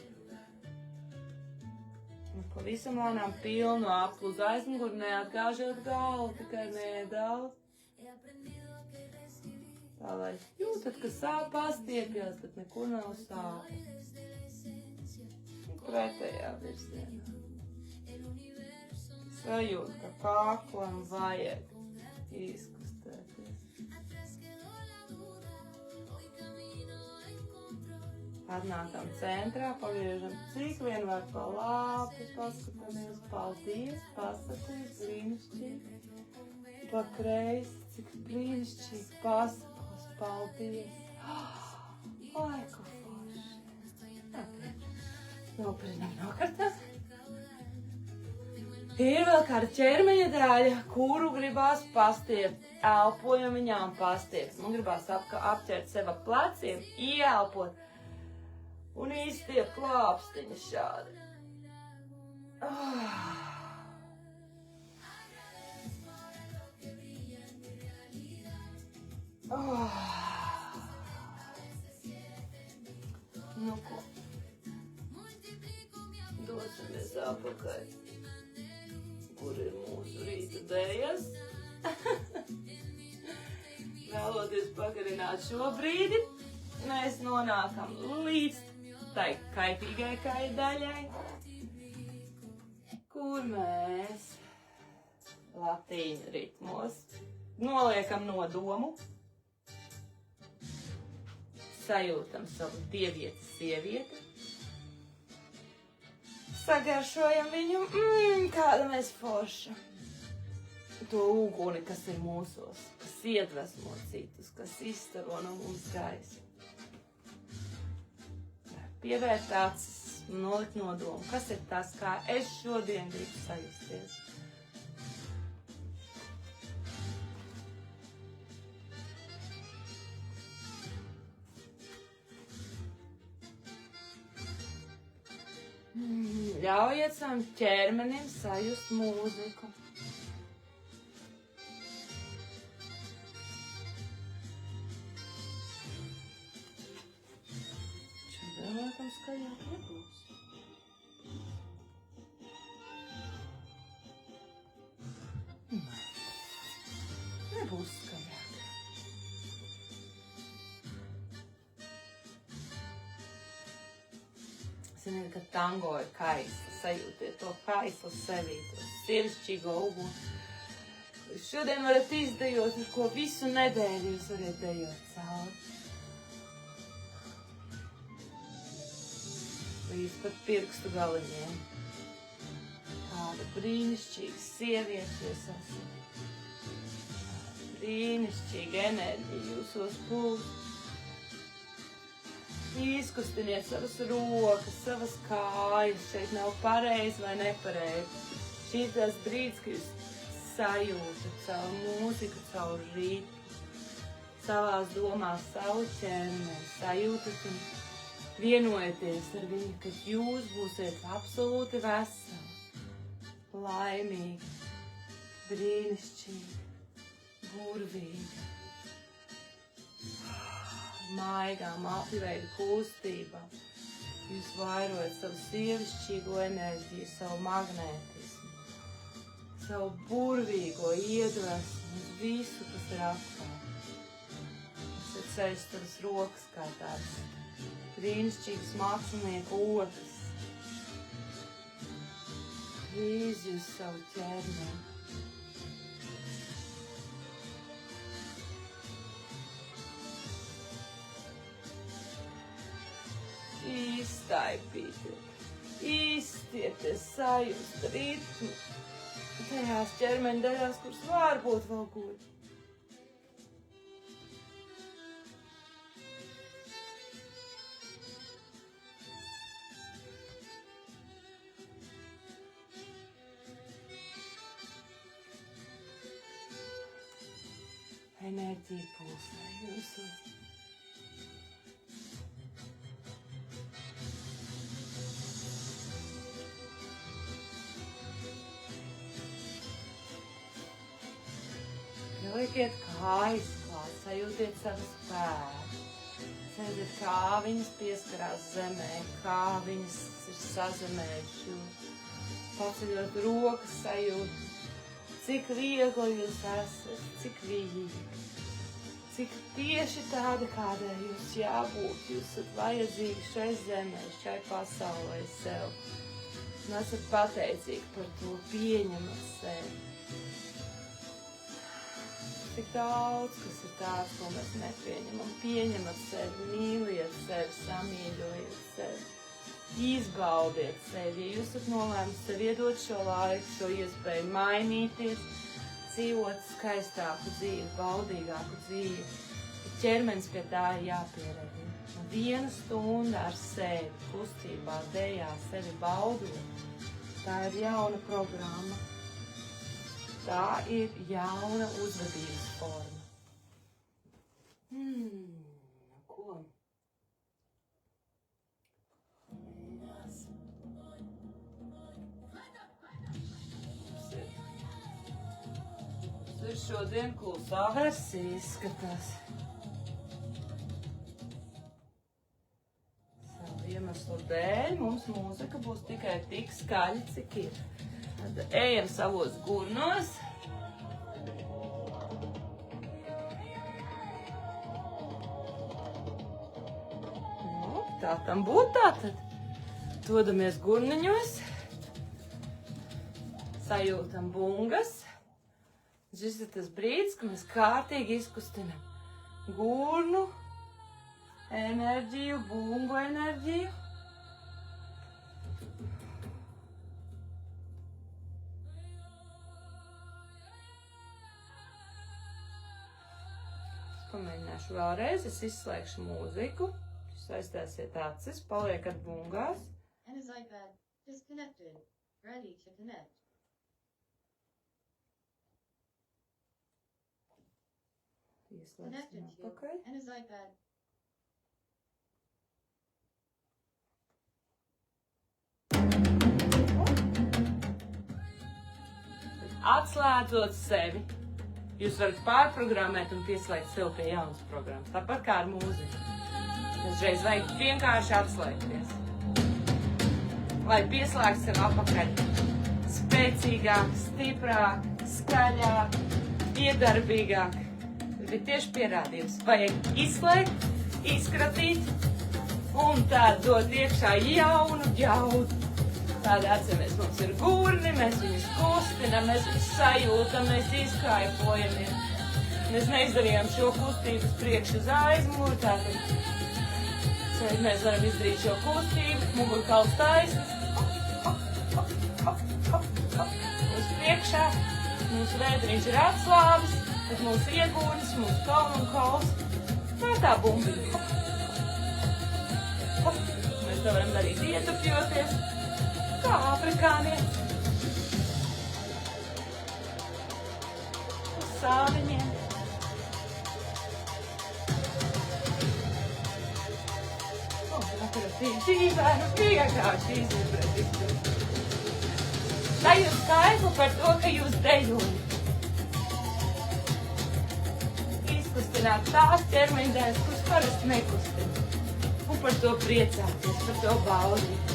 Pavisam lēnām pilnu aplu uz aizmuguri, neatgāžot galvu, tikai nedaudz. Tā, lai jūtat, ka sāp pastiepjas, bet neko nav sāpes. Pretējā virzienā. Sajūt, ka kāklam vajag izkustēties. Atnākam centrā, pagriežam cik vien var pa labi, paskatāmies, paldies, pasakies, brīnišķīgi. Pa kreisi, cik brīnišķīgi, pasakos, paldies. Ai, ko forši. Noprinam nokartām. Ir vēl kāda ķermeņa daļa, kuru gribās pastiept. Elpojam viņām pastiept. Man gribās apķert sev ap pleciem, ieelpot. Un izstiept klāpstiņas šādi. Nu ko? Dosimies apakaļ. Kur ir mūsu rīta dējas? Vēloties pagarināt šo brīdi, mēs nonākam līdz tai kaitīgākai daļai, kur mēs latīņu ritmos noliekam nodomu, sajūtam savu dievietes sievieti, sagaršojam viņu, kāda mēs forša. To uguni, kas ir mūsos, kas iedvesmo citus, kas izstaro no mums gaisa. Pievērt acis, nolikt nodomu, kas ir tas, kā es šodien gribu sajusties. Ļaujiet savam ķermenim sajust mūziku. Laikam skaļāk nebūs. Nebūs skaļāk. Ziniet, ka tango ir kaisla. Sajūtiet to kaislu sevī, to sirdsčīgo uguni. Šodien varat izdejot, ar ko visu nedēļu jūs varat dejot cauri. Līdz pat pirkstu galiņiem. Tāda brīnišķīga sieviete jūs esat. Brīnišķīga enerģija jūsos plūst. Izkustiniet savas rokas, savas kājas. Šeit nav pareizi vai nepareizi. Šī ir tās brīdis, ka jūs sajūtat savu mūziku, savu ritmu, savās domās, savu ķermeni, sajūtat un vienojieties ar viņu, ka jūs būsiet absolūti veseli, laimīgi, brīnišķīgi, burvīgi, maigām, apļveida kustībām. Jūs vairojat savu sievišķīgo enerģiju, savu magnētismu, savu burvīgo iedvesmu uz visu, kas ir apkārt. Jūs esat ceļš tavas rokas kā tāds brīnišķīgs mākslinieku otas. Izjust savu ķermeni. Iztaipīties, izstiepties, sajust ritmu tajās ķermeņa daļās, kuras varbūt vēl guļ. Enerģija pulsē jūsos. Lieciet kājas klāt, sajūtiet savu spēku. Sajiet, kā viņas pieskarās zemē, kā viņas ir sazemējušas. Paceļot rokas, sajūt, cik viegli jūs esat, cik viegli. Cik tieši tāda, kādai jūs jābūt, jūs esat vajadzīgi šai zemē, šai pasaulē sev. Un esat pateicīgi par to, pieņemat sevi. Tik daudz, kas ir tāds, ko mēs nepieņemam. Pieņemat sevi, mīliet sevi, samīļojiet sevi. Izbaudiet sevi, ja jūs esat nolēmis sev iedot šo laiku, šo iespēju mainīties, dzīvot skaistāku dzīvi, baudīgāku dzīvi. Ķermenis pie tā ir jāpieredzina. 1 stunda ar sevi, kustībā, dejā, sevi baudot. Tā ir jauna programma. Tā ir jauna uzvedības forma. Ko? Tas ir šodien klusā versija izskatās. Savu iemeslu dēļ mums mūzika būs tikai tik skaļa, cik ir. Tad ejam savos gurnos. Nu, tā tam būt tātad. Dodamies gurniņos. Sajūtam bungas. Šis ir tas brīdis, kad mēs kārtīgi izkustinam gurnu enerģiju, bungu enerģiju. Pamēģināšu vēlreiz, es izslēgšu mūziku, jūs aiztaisiet acis, paliekat bungās. And his iPad disconnected, ready to connect. Ieslēgsim atpakaļ. And his iPad. Atslēdzot sevi, jūs varat pārprogrammēt un pieslēgt sev pie jaunas programmas, tāpat kā ar mūziku. Dažreiz vajag vienkārši atslēgties, lai pieslēgtu sev apakaļ spēcīgāk, stiprāk, skaļāk, iedarbīgāk. Tas ir tieši pierādījums. Vajag izslēgt, izkratīt un tā dot iekšā jaunu ģaudu. Tādā atceramies, mums ir gurni, mēs viņus kustinam, mēs viņus sajūtam, mēs izkaipojamies. Mēs neizdarījām šo kustību priekš uz aizmuguri, tātad mēs varam izdarīt šo kustību, mugurkauls taisnas. Uz priekšā, mūsu vēdriņš ir atslāvis, tad mūsu iegūnis, mūsu kauls. Tā ir tā bumbiņa. Mēs to varam darīt ietupjoties. Kā afrikānieši. Uz sāviņiem. Dīvainu vienkārši izpratīt. Sajūt skaipu par to, ka jūs dejojat. Izkustināt tās ķermeņdaļas, kuras parasti nekustina. Un par to priecāties, par to baudīt.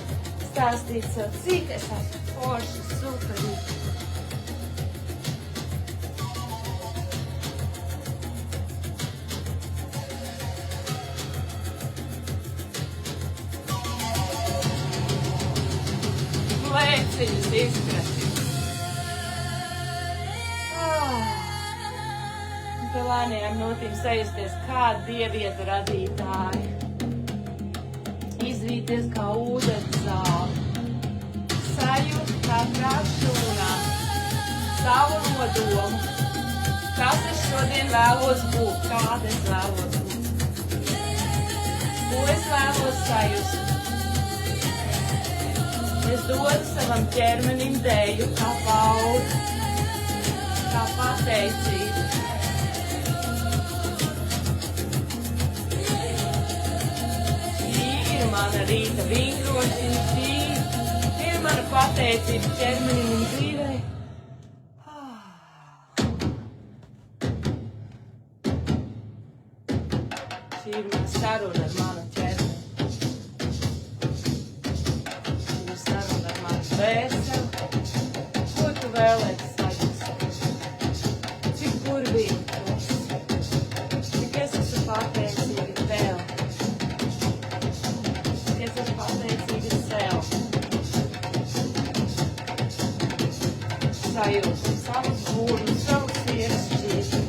Stāstīt sev, cik es esmu forši, superīgi. Lēciņus izkratīt. Pie lēnajām notīm sajusties kā dievieta radītāji. Izvīties kā ūdens zāle. Sajūt katrā šūnā savu nodomu. Kas es šodien vēlos būt, kāda es vēlos būt. Ko es vēlos sajust. Es dodu savam ķermenim deju kā paudu, kā pateicību. Šī ir mana rīta vingrošana, šī ir mana pateicība ķermenim un dzīvei. Šī ir mana saruna ar manu ķermeni. Šī ir saruna ar manu dvēseli. Ko tu vēlēties sajust? Cik burvīgi tu esi? Cik es esmu pateicīga tev? Cik es esmu pateicīga sev? Sajūtu savus būrus, savus sirds šķīsti.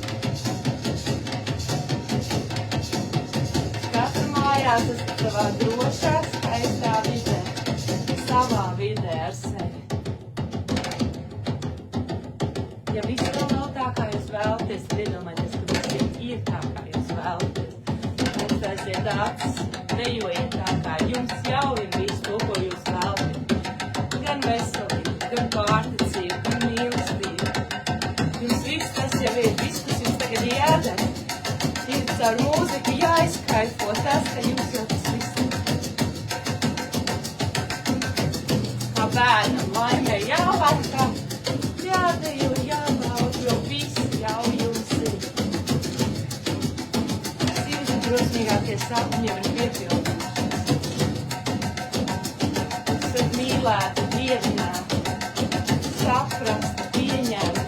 Katra mājās esmu savā drošā, skaistā vidē, savā vidē ar sevi. Ja viss vēl nav tā, kā jūs vēlaties, tad iedomājieties, ka viss ir tā, kā jūs vēlaties. Aiztaisiet acis, dejojiet tā, kā jums jau ir viss to, ko jūs vēlaties. Gan veselība, gan pārticība, gan mīlestība. Jums viss tas jau ir, viss, kas jums tagad jādara. Ir caur mūziku jāizskaifo tas, ka jums jau tas viss ir. Kā bērnam laimē jāvalkā, jādejo, jābaud, jo viss jau jums ir. Sirds drosmīgākie sapņi jau ir piepildījušies. Esat mīlēti, dievināti, saprasti, pieņemti.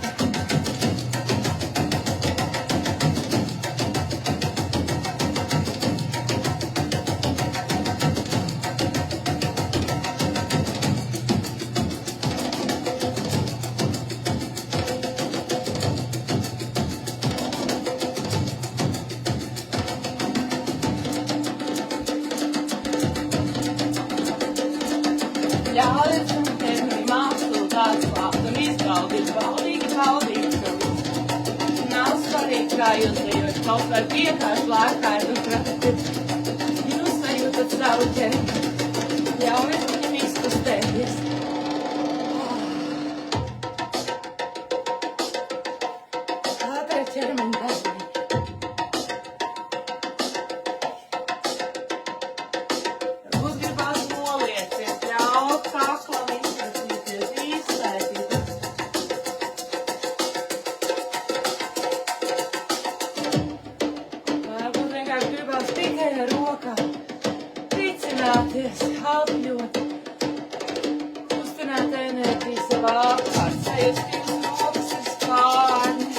Ļaujiet man ķermeni mākslīt atklāt un izbaudīt, baudīgi savu. Nav svarīgi, kā jūs dejot, kaut vai vienkārši lēkājat un pratat. Jūs sajūtat savu ķermeni. Ļaujiet viņam izkustēties. Katra ķermeni darbība. Varbūt gribās noliekties, ļaut kaklam izsacīties, izsētīties. Varbūt vienkārši gribās tikai ar rokām vicināties, apļot, kustināt enerģiju savā apkārt, sajust jūsu rokas ir spārni.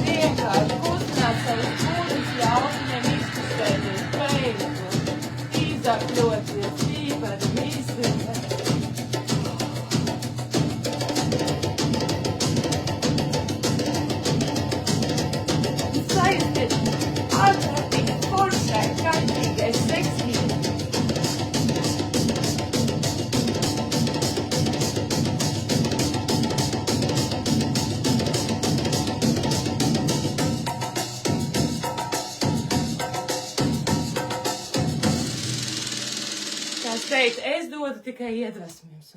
Vienkārši kustināt savus būdus, ļaut viņiem izkustēties, veidot, izapļoties, ķīpēt, izsvirzēt. Sajustiet ārkārtīgi foršai, kaļķīgai, seksīgai. Kā es teicu, es dodu tikai iedvesmu jums.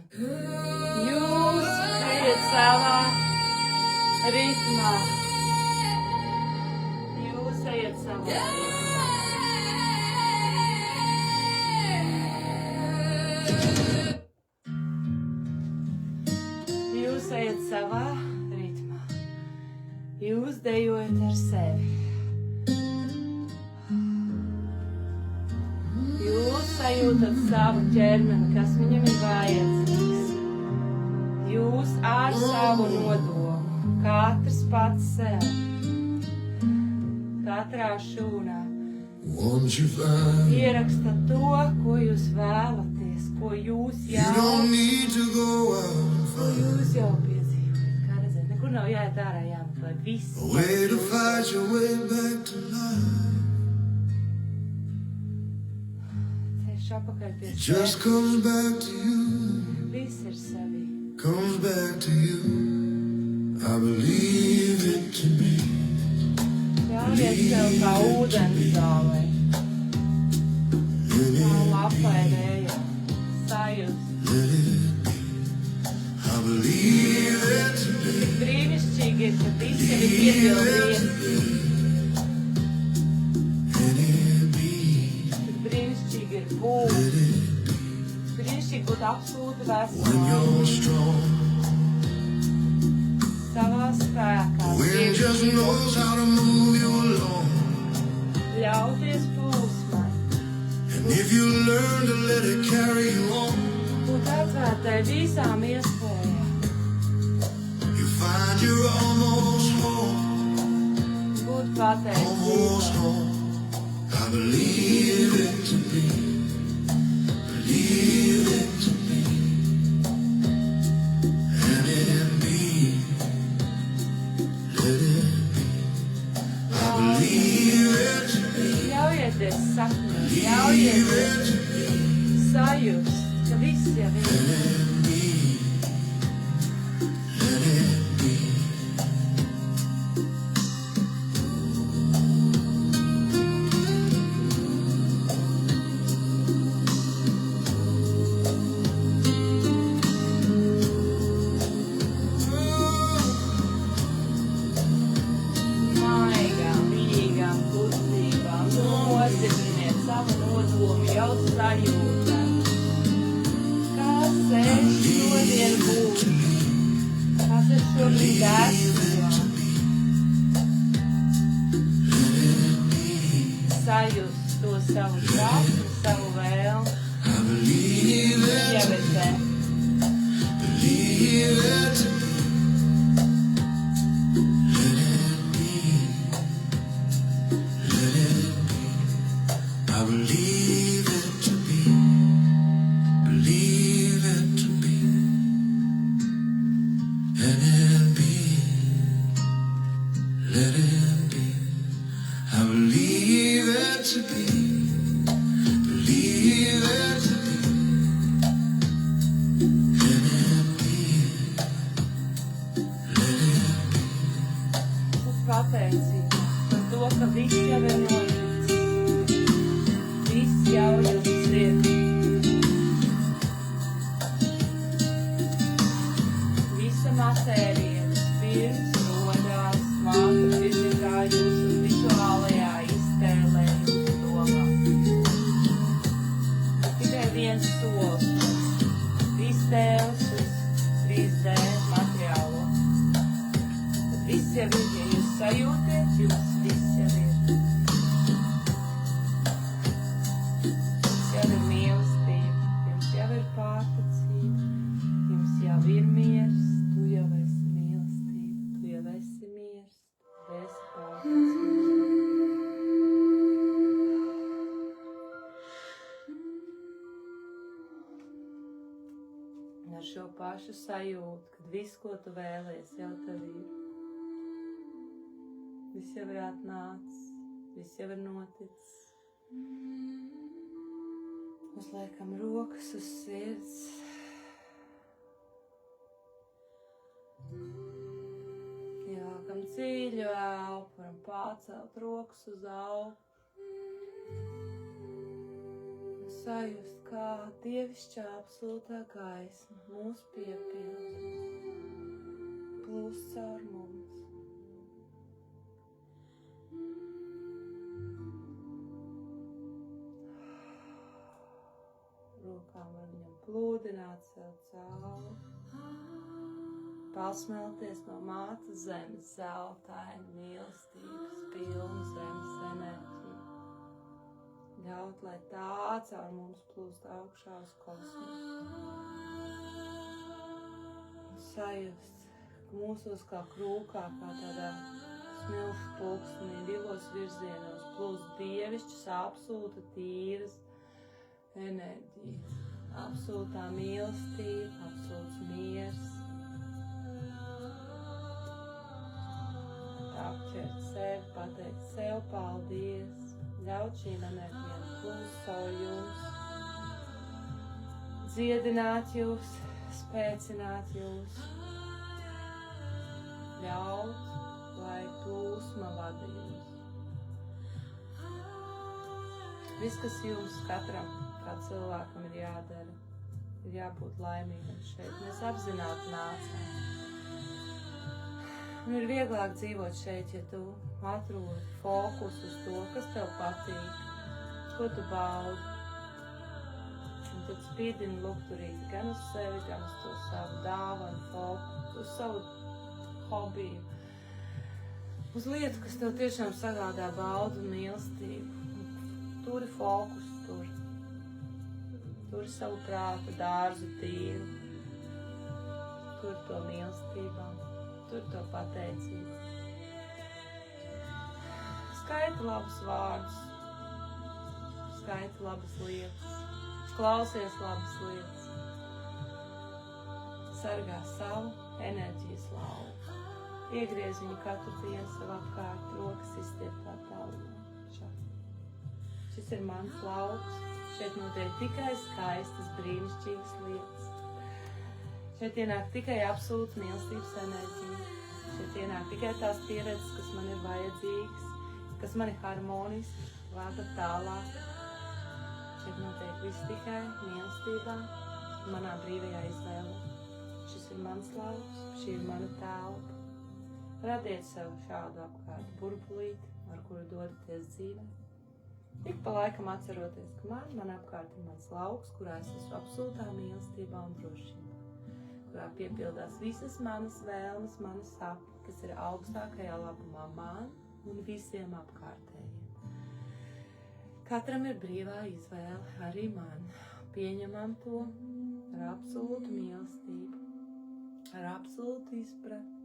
Jūs ejiet savā ritmā. Jūs ejiet savā ritmā. Jūs ejat savā ritmā. Jūs dejojat ar sevi. Jūs sajūtat savu ķermeni, kas viņam ir vajadzīgs. Jūs ar savu nodomu, katrs pats sev, katrā šūnā, ierakstat to, ko jūs vēlaties, ko jūs jau piedzīvojat. Kā redzēt, nekur nav jāiet ārā, jāmeklē viss. Apakaļ pie sevis. Viss ir sevī. Ļaujiet sev kā ūdens zālē. Kā lapai vējā. Sajust. Tik brīnišķīgi ir, ka visiem ir piepildījies. Brīnišķīgi būt absolūti veseli savā spēkā. just knows how to move you along. Ļauties plūsmai. And if you learn to let it carry you on, Būt atvērtai visām iespējām. you find you're almost home, Būt almost pateicīgam. home. I believe it to be, believe it to be, and in me, let it be. I believe it to be, Ļaujieties sapņot, believe ļaujieties it to be, sajust, ka viss jau ir. and in me, let it be. Maigām, mīgām kustībām, nostipriniet savu nodomu jau sajūtā. Kas es šodien būšu? Kas es šobrīd esmu? Sajust to savu sapni, savu vēlmi. I believe it, Jau ir te. believe it to be, let it be, let it be. I believe it to be, believe it to be, let it be, let it be. I believe it to be, believe it to be, let it be, let it be. Es pateicīgs par to, ka viss jau ir noticis. Viss jau jums ir. Visa matērija pirms rodās māta fizikā jūsu vizuālajā iztēlē, jūsu domā. Tikai viens solis. Iztēles uz 3D materiālo. Tad viss jau ir, ja jūs sajūtiet, jums viss jau ir. Jums jau ir mīlestība, jums jau ir pārticība, jums jau ir miers, tu jau esi mīlestība, tu jau esi miers, tu esi pārticība. Ar šo pašu sajūtu, kad viss, ko tu vēlies, jau tev ir. Viss jau ir atnācis, viss jau ir noticis. Uzliekam rokas uz sirds. Ielākam dziļu elpu, varam pacelt rokas uz elpu. Sajust, kā dievišķā absolūtā gaisma mūs piepilda, plūst caur mums. Rokām var viņam plūdināt sev cauri, pasmelties no mātes zemes zeltaini mīlestības pilnu zemes enerģiju. Ļaut, lai tā caur mums plūst augšā uz kosmosu. Sajust, ka mūsos kā krūkā, kā tādā smilšu pulkstenī, divos virzienos plūst dievišķas, absolūta tīras enerģijas. Absolūtā mīlestība, absolūts miers. Apķert sevi, pateikt sev paldies. Ļaut šīm enerģijām plūst caur jums, dziedināt jūs, spēcināt jūs. Ļaut, lai plūsma vada jūs. Viss, kas jums katram, kā cilvēkam, ir jādara, ir jābūt laimīgam šeit. Mēs apzināti nācām. Un ir vieglāk dzīvot šeit, ja tu atrod fokus uz to, kas tev patīk, ko tu baudi. Un tad spīdini lukturīt gan uz sevi, gan uz to savu dāvanu, fokusu, uz savu hobiju. uz lietu, kas tev tiešām sagādā baudu un mīlestību. Turi fokus tur. Turi savu prātu dārzu tīru. Tur to mīlestībā. Tur to pateicību. Skaiti labus vārdus. Skaiti labas lietas. Klausies labas lietas. Sargā savu enerģijas lauku. Iegriez viņu katru dienu savu apkārt, rokas izstieptā tālumā. Šis ir mans lauks. Šeit notiek tikai skaistas, brīnišķīgas lietas. Šeit ienāk tikai absolūta mīlestības enerģija. Šeit ienāk tikai tās pieredzes, kas man ir vajadzīgas, kas mani harmoniski vada tālāk. Šeit notiek viss tikai mīlestībā, manā brīvajā izvēlē. Šis ir mans lauks, šī ir mana telpa. Radiet sev šādu apkārt burbulīti, ar kuru dodaties dzīvē. Ik pa laikam atceroties, ka man apkārt ir mans lauks, kurā es esmu absolūtā mīlestībā un drošībā, kurā piepildās visas manas vēlmes, manas sapņi, kas ir augstākajā labumā man un visiem apkārtējiem. Katram ir brīvā izvēle, arī man. Pieņemam to ar absolūtu mīlestību, ar absolūtu izpratni.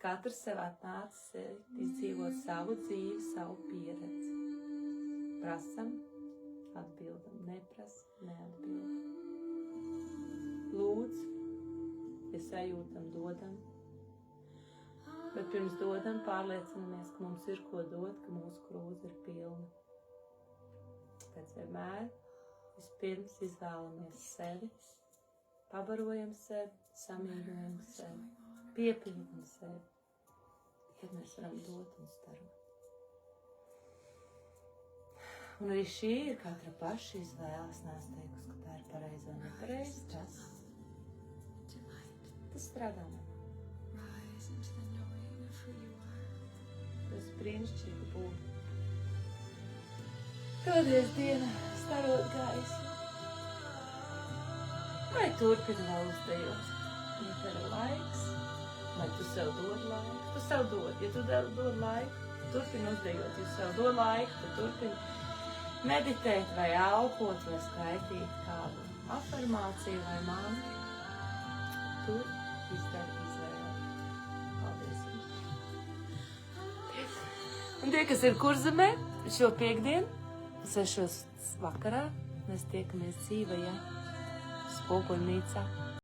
Katrs sev atnāca izdzīvot savu dzīvi, savu pieredzi. Prasam, atbildam, neprasam, neatbildam. Lūdz, ja sajūtam, dodam. Bet pirms dodam, pārliecinamies, ka mums ir ko dot, ka mūsu krūze ir pilna. Pēc vienmēr vispirms izvēlamies sevi, pabarojam sevi, samīļojam sevi, piepildam sevi, tad mēs varam dot un starot. Un arī šī ir katra paša izvēle. Es neesmu teikusi, ka tā ir pareiza vai nepareiza. Tas strādā man. Tas brīnišķīgi būt. Kādreiz dienā starot gaisu. Vai turpini vēl uzdejot? Ja tev ir laiks, vai tu sev dod laiku? Tu sev dod. Ja tu dod laiku, turpini uzdejot. Ja sev dod laiku, tad turpini meditēt vai elpot vai skaitīt kādu afirmāciju vai mantru. Tur izdara izvēli. Paldies jums. Un tie, kas ir Kurzemē, šo piektdienu, 6 vakarā, mēs tiekamies dzīvajā Spoguļnīcā.